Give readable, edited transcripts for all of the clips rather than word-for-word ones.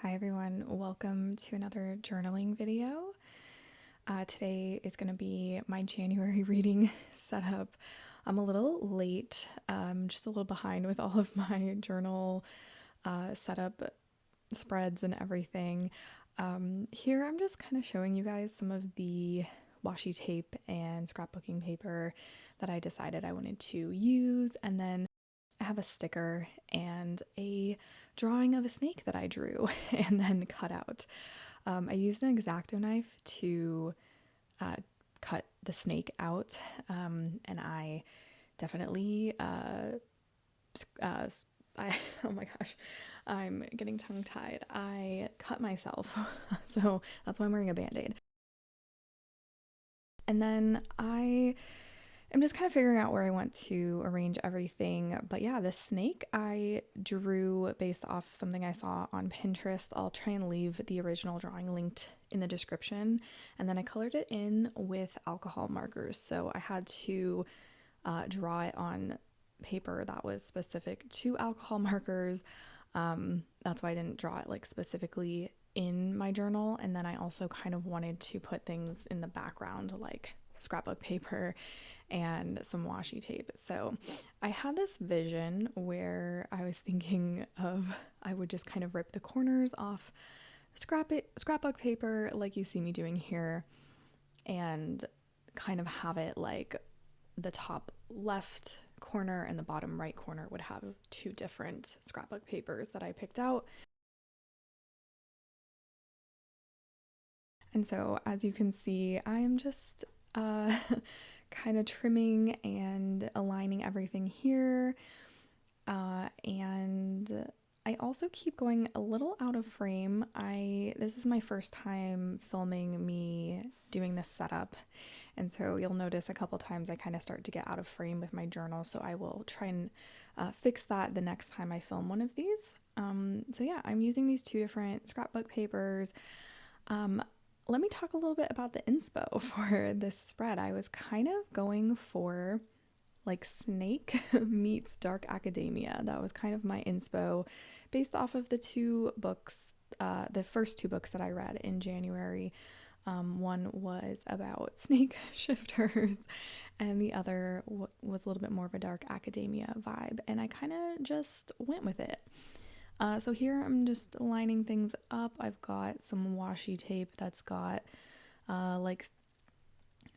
Hi everyone, welcome to another journaling video. Today is going to be my January reading setup. I'm a little late, just a little behind with all of my journal setup spreads and everything. Here I'm just kind of showing you guys some of the washi tape and scrapbooking paper that I decided I wanted to use, and then I have a sticker and a drawing of a snake that I drew and then cut out. I used an X-Acto knife to cut the snake out, and I definitely, oh my gosh, I'm getting tongue-tied. I cut myself, so that's why I'm wearing a band-aid. And then I'm just kind of figuring out where I want to arrange everything. But yeah, this snake I drew based off something I saw on Pinterest. I'll try and leave the original drawing linked in the description. And then I colored it in with alcohol markers. So I had to draw it on paper that was specific to alcohol markers. That's why I didn't draw it like specifically in my journal. And then I also kind of wanted to put things in the background like scrapbook paper and some washi tape. So I had this vision where I was thinking of I would just kind of rip the corners off scrapbook paper like you see me doing here, and kind of have it like the top left corner and the bottom right corner would have two different scrapbook papers that I picked out. And so as you can see, I am just kind of trimming and aligning everything here. And I also keep going a little out of frame. This is my first time filming me doing this setup. And so you'll notice a couple times I kind of start to get out of frame with my journal. So I will try and fix that the next time I film one of these. So yeah, I'm using these two different scrapbook papers. Let me talk a little bit about the inspo for this spread. I was kind of going for like snake meets dark academia. That was kind of my inspo based off of the two books, the first two books that I read in January. One was about snake shifters, and the other was a little bit more of a dark academia vibe, and I kind of just went with it. So here I'm just lining things up. I've got some washi tape that's got like,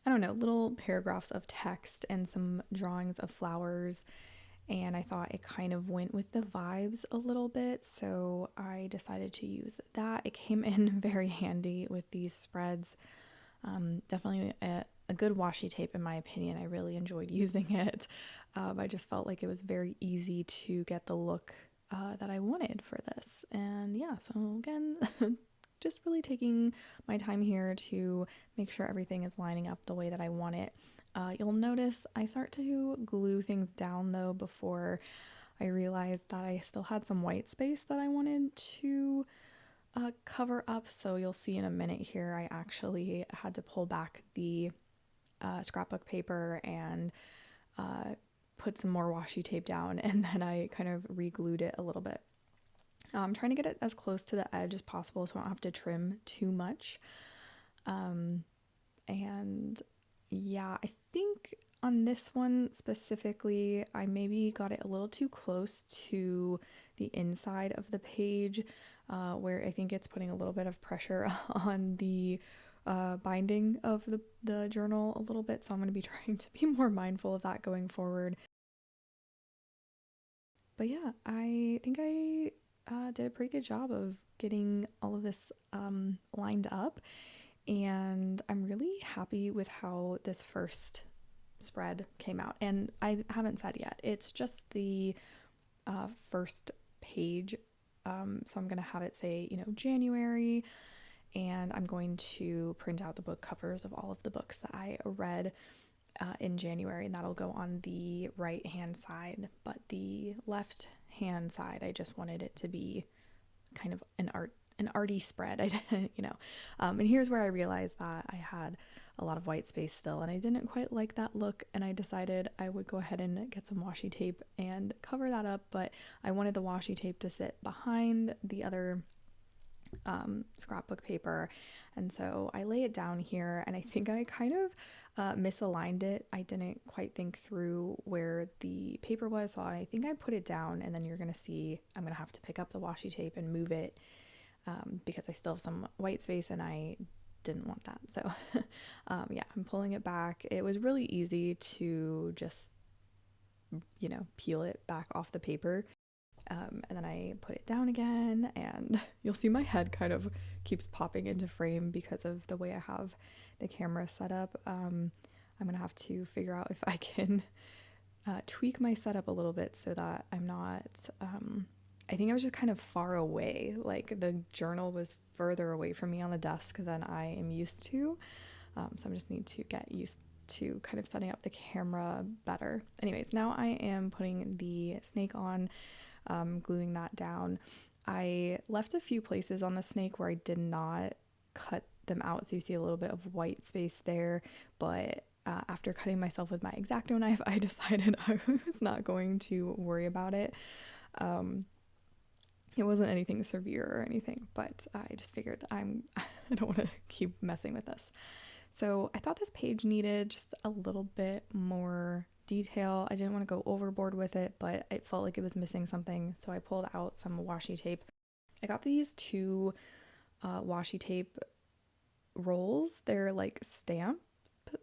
I don't know, little paragraphs of text and some drawings of flowers. And I thought it kind of went with the vibes a little bit, so I decided to use that. It came in very handy with these spreads. Definitely a good washi tape in my opinion. I really enjoyed using it. I just felt like it was very easy to get the look that I wanted for this. And yeah, so again, just really taking my time here to make sure everything is lining up the way that I want it. You'll notice I start to glue things down though before I realized that I still had some white space that I wanted to cover up. So you'll see in a minute here, I actually had to pull back the scrapbook paper and put some more washi tape down, and then I kind of re-glued it a little bit. I'm trying to get it as close to the edge as possible so I don't have to trim too much. And yeah, I think on this one specifically, I maybe got it a little too close to the inside of the page, where I think it's putting a little bit of pressure on the binding of the journal a little bit. So I'm going to be trying to be more mindful of that going forward. But yeah, I think I did a pretty good job of getting all of this lined up, and I'm really happy with how this first spread came out. And I haven't said yet, it's just the first page, so I'm gonna have it say, January, and I'm going to print out the book covers of all of the books that I read in January, and that'll go on the right hand side. But the left hand side, I just wanted it to be kind of an arty spread. And here's where I realized that I had a lot of white space still, and I didn't quite like that look, and I decided I would go ahead and get some washi tape and cover that up. But I wanted the washi tape to sit behind the other scrapbook paper. And so I lay it down here, and I think I kind of misaligned it. I didn't quite think through where the paper was, so I think I put it down, and then you're gonna see I'm gonna have to pick up the washi tape and move it because I still have some white space and I didn't want that. So yeah, I'm pulling it back. It was really easy to just, peel it back off the paper. And then I put it down again, and you'll see my head kind of keeps popping into frame because of the way I have the camera set up. I'm gonna have to figure out if I can tweak my setup a little bit so that I'm not I think I was just kind of far away. Like the journal was further away from me on the desk than I am used to. So I just need to get used to kind of setting up the camera better. Anyways, now I am putting the snake on, gluing that down. I left a few places on the snake where I did not cut them out, so you see a little bit of white space there, but after cutting myself with my X-Acto knife, I decided I was not going to worry about it. It wasn't anything severe or anything, but I just figured I don't want to keep messing with this. So I thought this page needed just a little bit more detail. I didn't want to go overboard with it, but it felt like it was missing something, so I pulled out some washi tape. I got these two washi tape rolls. They're like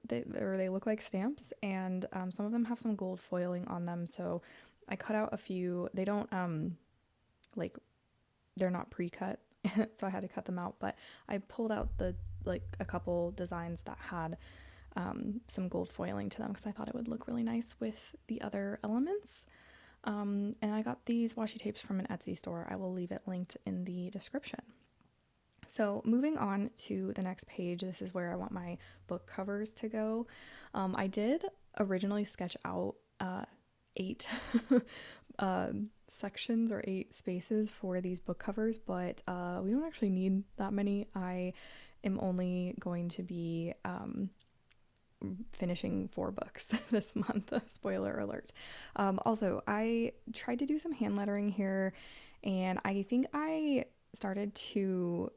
they look like stamps, and some of them have some gold foiling on them, so I cut out a few. They don't they're not pre-cut, so I had to cut them out, but I pulled out a couple designs that had some gold foiling to them because I thought it would look really nice with the other elements. And I got these washi tapes from an Etsy store. I will leave it linked in the description. So moving on to the next page, this is where I want my book covers to go. I did originally sketch out 8 sections or 8 spaces for these book covers, but we don't actually need that many. I am only going to be finishing 4 books this month. Spoiler alert. Also, I tried to do some hand lettering here, and I think I started to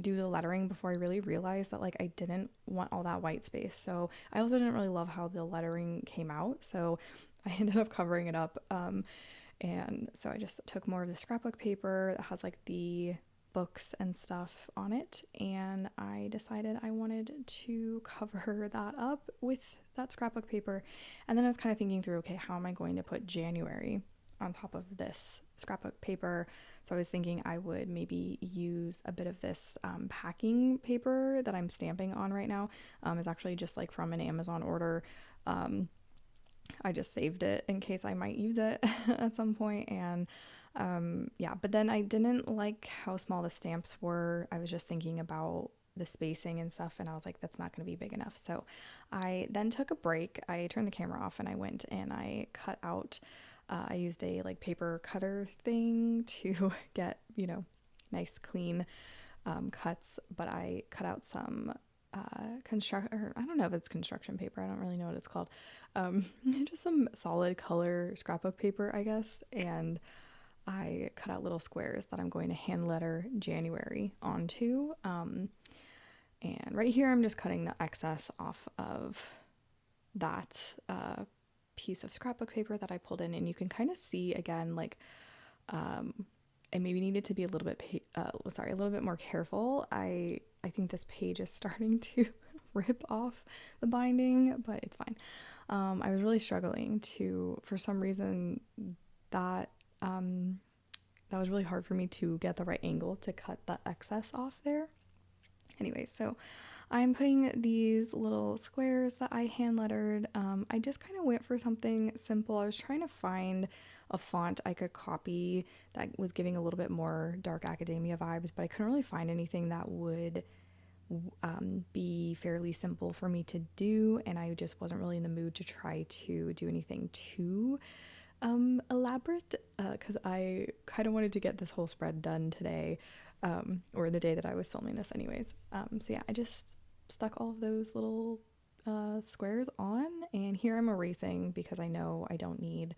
do the lettering before I really realized that I didn't want all that white space. So I also didn't really love how the lettering came out, so I ended up covering it up. And so I just took more of the scrapbook paper that has the books and stuff on it, and I decided I wanted to cover that up with that scrapbook paper. And then I was kind of thinking through, okay, how am I going to put January on top of this scrapbook paper? So I was thinking I would maybe use a bit of this packing paper that I'm stamping on right now. It's actually just from an Amazon order. I just saved it in case I might use it at some point. And yeah, but then I didn't like how small the stamps were. I was just thinking about the spacing and stuff, and I was like, that's not going to be big enough. So I then took a break. I turned the camera off and I went and I cut out, I used a paper cutter thing to get, nice clean cuts, but I cut out some I don't know if it's construction paper. I don't really know what it's called. Just some solid color scrapbook paper, I guess. And I cut out little squares that I'm going to hand letter January onto. And right here, I'm just cutting the excess off of that piece of scrapbook paper that I pulled in. And you can kind of see again, I maybe needed to be a little bit more careful. I think this page is starting to rip off the binding, but it's fine. I was really struggling for some reason, that was really hard for me to get the right angle to cut the excess off there. Anyway, so I'm putting these little squares that I hand lettered. I just kind of went for something simple. I was trying to find a font I could copy that was giving a little bit more dark academia vibes, but I couldn't really find anything that would be fairly simple for me to do, and I just wasn't really in the mood to try to do anything too elaborate, because I kind of wanted to get this whole spread done today, or the day that I was filming this anyways. So yeah, I just stuck all of those little squares on, and here I'm erasing because I know I don't need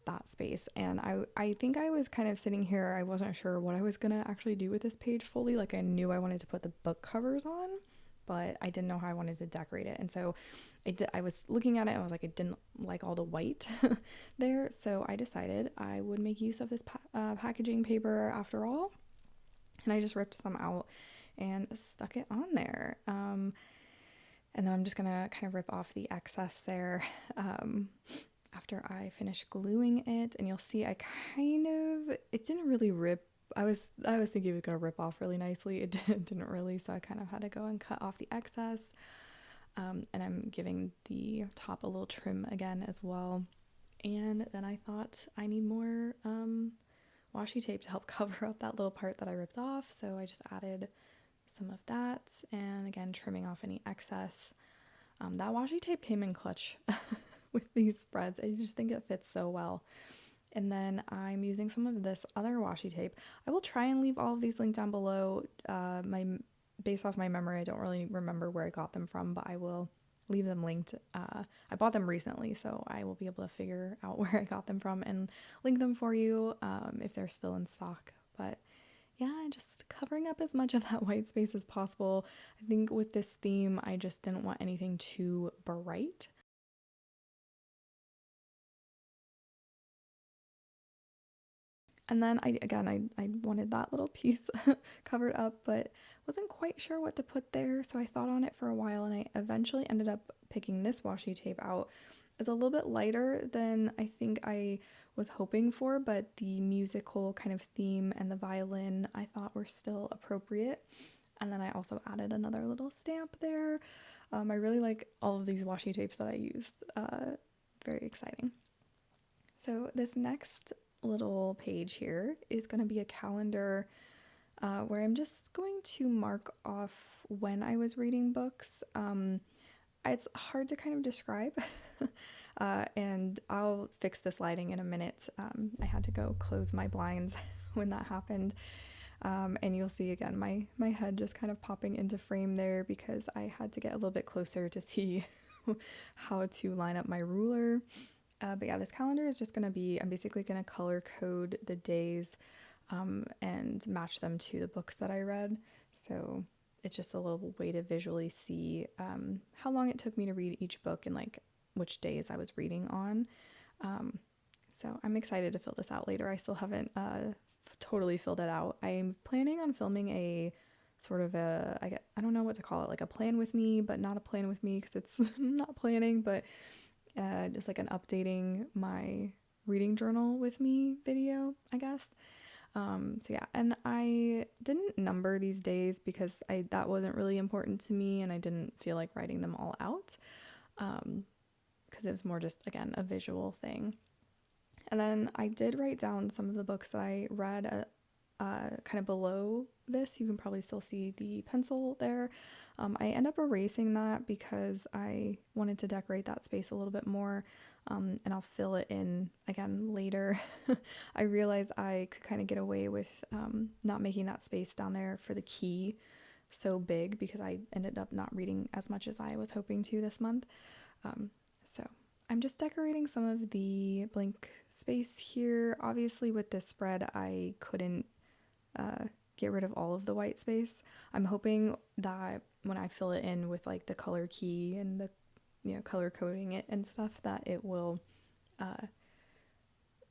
that space. And I think I was kind of sitting here, I wasn't sure what I was gonna actually do with this page fully. Like I knew I wanted to put the book covers on, but I didn't know how I wanted to decorate it. And so I was looking at it and I was like, I didn't like all the white there. So I decided I would make use of this packaging paper after all. And I just ripped some out and stuck it on there. And then I'm just gonna kind of rip off the excess there after I finish gluing it. And you'll see I it didn't really rip. I was thinking it was gonna rip off really nicely. It didn't really, so I kind of had to go and cut off the excess. And I'm giving the top a little trim again as well. And then I thought I need more washi tape to help cover up that little part that I ripped off. So I just added some of that, and again trimming off any excess. That washi tape came in clutch with these spreads. I just think it fits so well. And then I'm using some of this other washi tape. I will try and leave all of these linked down below. Based off my memory, I don't really remember where I got them from, but I will leave them linked. I bought them recently, so I will be able to figure out where I got them from and link them for you if they're still in stock. But yeah, just covering up as much of that white space as possible. I think with this theme, I just didn't want anything too bright. And then I wanted that little piece covered up, but wasn't quite sure what to put there, so I thought on it for a while, and I eventually ended up picking this washi tape out. It's a little bit lighter than I think I was hoping for, but the musical kind of theme and the violin I thought were still appropriate. And then I also added another little stamp there. I really like all of these washi tapes that I used. Very exciting. So this next little page here is going to be a calendar where I'm just going to mark off when I was reading books. It's hard to kind of describe, and I'll fix this lighting in a minute. I had to go close my blinds when that happened, and you'll see again my head just kind of popping into frame there because I had to get a little bit closer to see how to line up my ruler. But yeah, this calendar is just going to be, I'm basically going to color code the days and match them to the books that I read. So it's just a little way to visually see how long it took me to read each book and like which days I was reading on. So I'm excited to fill this out later. I still haven't totally filled it out. I'm planning on filming a sort of I don't know what to call it, like a plan with me, but not a plan with me because it's not planning, but just like an updating my reading journal with me video, I guess. So yeah, and I didn't number these days because that wasn't really important to me, and I didn't feel like writing them all out because it was more just, again, a visual thing. And then I did write down some of the books that I read kind of below this. You can probably still see the pencil there. I end up erasing that because I wanted to decorate that space a little bit more, and I'll fill it in again later. I realized I could kind of get away with not making that space down there for the key so big because I ended up not reading as much as I was hoping to this month. So I'm just decorating some of the blank space here. Obviously with this spread I couldn't get rid of all of the white space. I'm hoping that when I fill it in with like the color key and the color coding it and stuff, that it will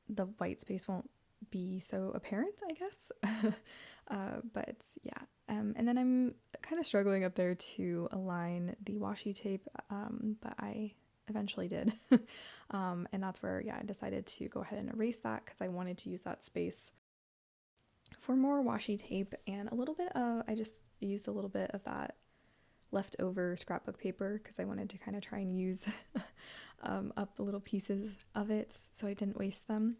the white space won't be so apparent, I guess. But yeah, and then I'm kind of struggling up there to align the washi tape, but I eventually did. And that's where, yeah, I decided to go ahead and erase that because I wanted to use that space for more washi tape. And I just used a little bit of that leftover scrapbook paper because I wanted to kind of try and use up little pieces of it so I didn't waste them.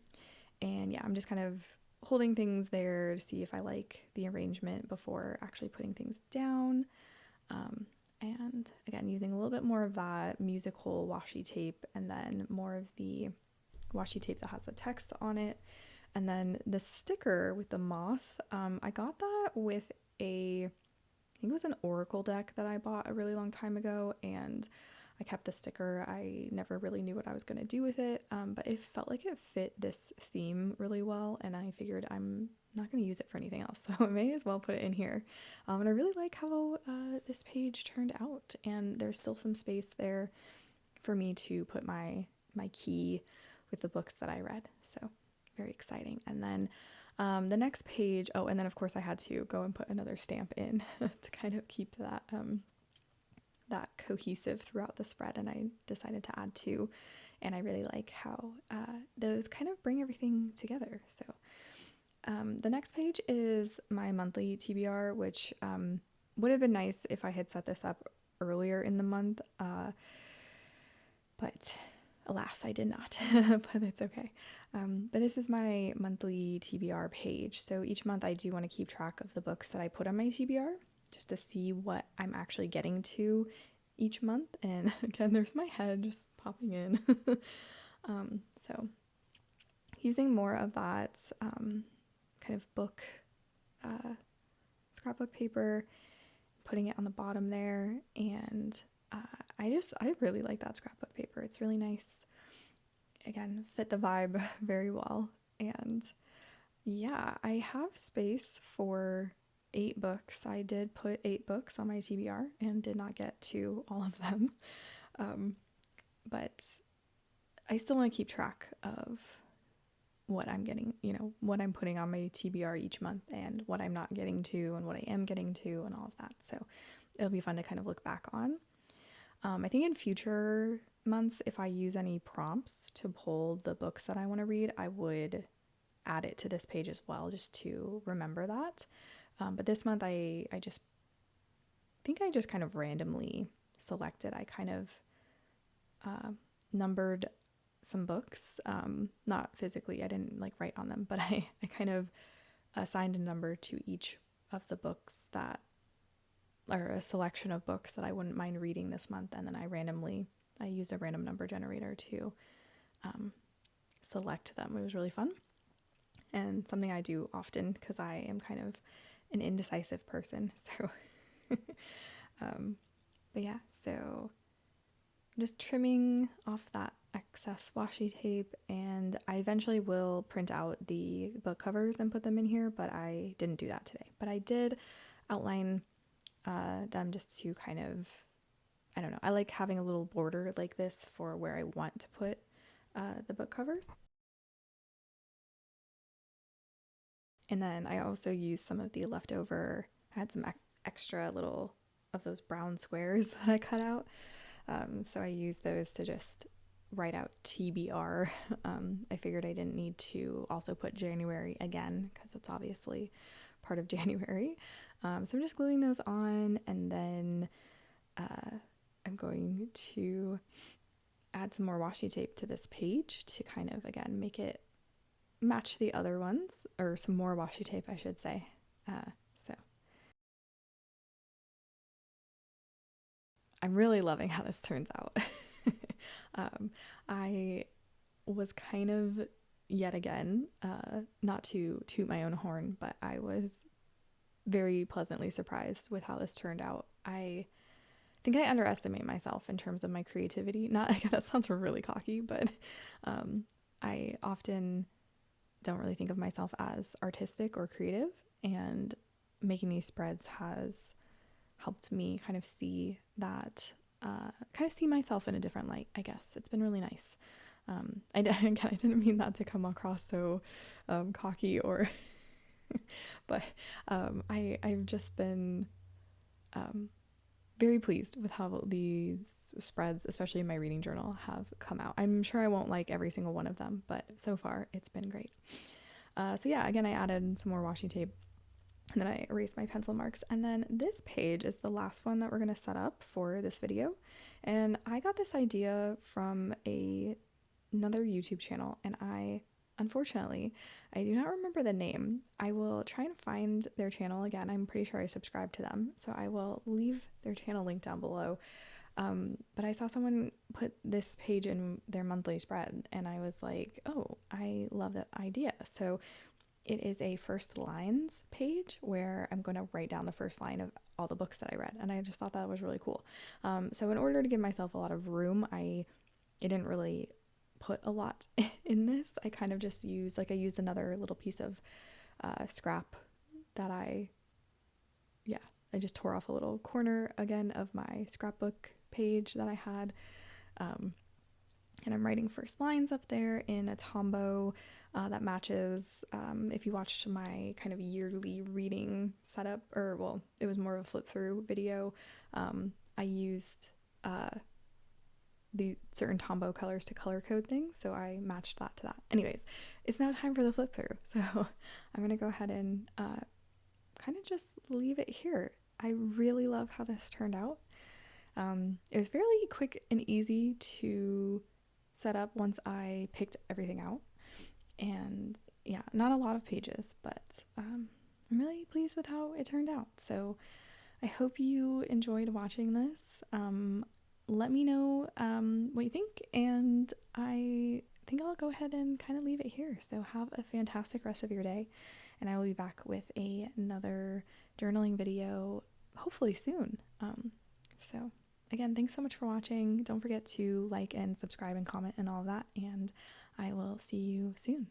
And yeah, I'm just kind of holding things there to see if I like the arrangement before actually putting things down. And again, using a little bit more of that musical washi tape and then more of the washi tape that has the text on it. And then the sticker with the moth, I got that with I think it was an Oracle deck that I bought a really long time ago, and I kept the sticker. I never really knew what I was going to do with it, but it felt like it fit this theme really well, and I figured I'm not going to use it for anything else, so I may as well put it in here. And I really like how this page turned out, and there's still some space there for me to put my key with the books that I read. So very exciting. And then the next page, oh, and then of course I had to go and put another stamp in to kind of keep that that cohesive throughout the spread, and I decided to add two, and I really like how those kind of bring everything together. So the next page is my monthly TBR, which would have been nice if I had set this up earlier in the month, but alas, I did not, but it's okay. But this is my monthly TBR page. So each month I do want to keep track of the books that I put on my TBR just to see what I'm actually getting to each month. And again, there's my head just popping in. So using more of that kind of book scrapbook paper, putting it on the bottom there, and I really like that scrapbook paper. It's really nice. Again, fit the vibe very well. And yeah, I have space for 8 books. I did put 8 books on my TBR and did not get to all of them. But I still want to keep track of what I'm getting, what I'm putting on my TBR each month and what I'm not getting to and what I am getting to and all of that. So it'll be fun to kind of look back on. I think in future months, if I use any prompts to pull the books that I want to read, I would add it to this page as well, just to remember that. But this month, I just think I just kind of randomly selected. I kind of numbered some books, not physically, I didn't like write on them, but I kind of assigned a number to each of the books that, or a selection of books that I wouldn't mind reading this month, and then I used a random number generator to select them. It was really fun and something I do often because I am kind of an indecisive person. So, but yeah, so I'm just trimming off that excess washi tape, and I eventually will print out the book covers and put them in here, but I didn't do that today. But I did outline them just to kind of, I don't know, I like having a little border like this for where I want to put the book covers. And then I also used some of the leftover, I had some extra little of those brown squares that I cut out. So I used those to just write out TBR. I figured I didn't need to also put January again because it's obviously part of January. So I'm just gluing those on, and then I'm going to add some more washi tape to this page to kind of, again, make it match the other ones, or some more washi tape, I should say. So I'm really loving how this turns out. I was kind of, yet again, not to toot my own horn, but I was very pleasantly surprised with how this turned out. I think I underestimate myself in terms of my creativity. Not, that sounds really cocky, but I often don't really think of myself as artistic or creative, and making these spreads has helped me kind of see that, kind of see myself in a different light, I guess. It's been really nice. I didn't mean that to come across so cocky or but I've just been very pleased with how these spreads, especially in my reading journal, have come out. I'm sure I won't like every single one of them, but so far it's been great. So yeah, again, I added some more washi tape, and then I erased my pencil marks. And then this page is the last one that we're going to set up for this video. And I got this idea from another YouTube channel, and unfortunately, I do not remember the name. I will try and find their channel again. I'm pretty sure I subscribe to them, so I will leave their channel link down below. But I saw someone put this page in their monthly spread, and I was like, oh, I love that idea. So it is a first lines page where I'm going to write down the first line of all the books that I read. And I just thought that was really cool. So in order to give myself a lot of room, I didn't really put a lot in this. I kind of just used, like, I used another little piece of scrap that I just tore off a little corner again of my scrapbook page that I had. And I'm writing first lines up there in a tombow that matches. If you watched my kind of yearly reading setup, or well, it was more of a flip through video, I used the certain tombow colors to color code things, so I matched that to that. Anyways, it's now time for the flip through, so I'm gonna go ahead and kind of just leave it here. I really love how this turned out. It was fairly quick and easy to set up once I picked everything out, and yeah, not a lot of pages, but I'm really pleased with how it turned out. So I hope you enjoyed watching this. Let me know what you think, and I think I'll go ahead and kind of leave it here. So have a fantastic rest of your day, and I will be back with another journaling video hopefully soon. So again, thanks so much for watching. Don't forget to like and subscribe and comment and all of that, and I will see you soon.